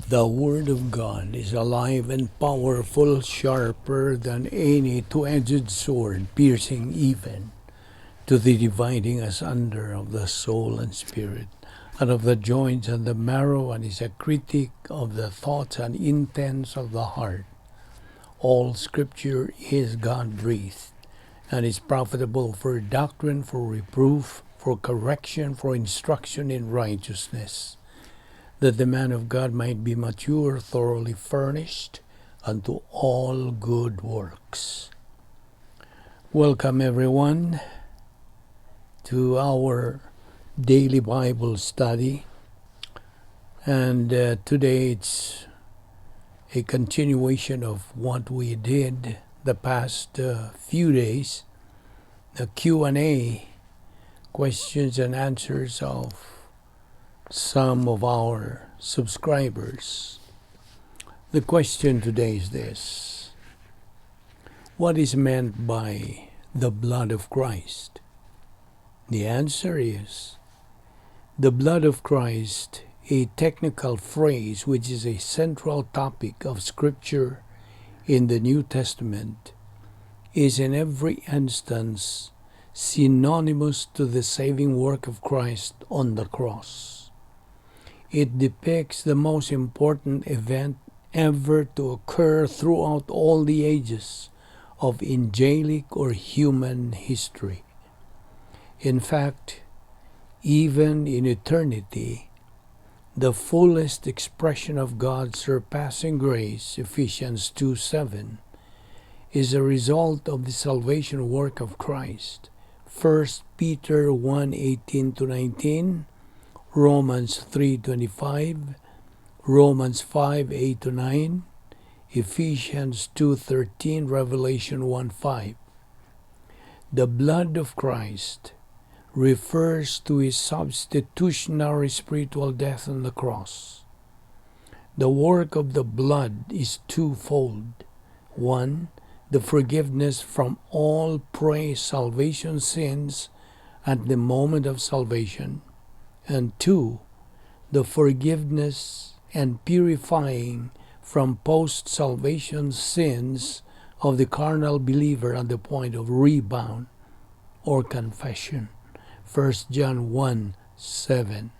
The Word of God is alive and powerful, sharper than any two-edged sword, piercing even to the dividing asunder of the soul and spirit, and of the joints and the marrow, and is a critic of the thoughts and intents of the heart. All Scripture is God-breathed, and is profitable for doctrine, for reproof, for correction, for instruction in righteousness, that the man of God might be mature, thoroughly furnished unto all good works. Welcome everyone to our daily Bible study, and today it's a continuation of what we did the past few days, the Q&A, questions and answers of some of our subscribers. The question today is this: what is meant by the blood of Christ? The answer is the blood of Christ, a technical phrase which is a central topic of Scripture in the New Testament, is in every instance synonymous to the saving work of Christ on the cross. It depicts the most important event ever to occur throughout all the ages of angelic or human history. In fact, even in eternity, the fullest expression of God's surpassing grace, Ephesians 2:7, is a result of the salvation work of Christ. 1 Peter 1:18-19, Romans 3:25, Romans 5:8-9, Ephesians 2:13, Revelation 1:5. The blood of Christ refers to his substitutionary spiritual death on the cross. The work of the blood is twofold. One, the forgiveness from all pre-salvation sins at the moment of salvation. And two, the forgiveness and purifying from post-salvation sins of the carnal believer at the point of rebound or confession. 1 John 1:7.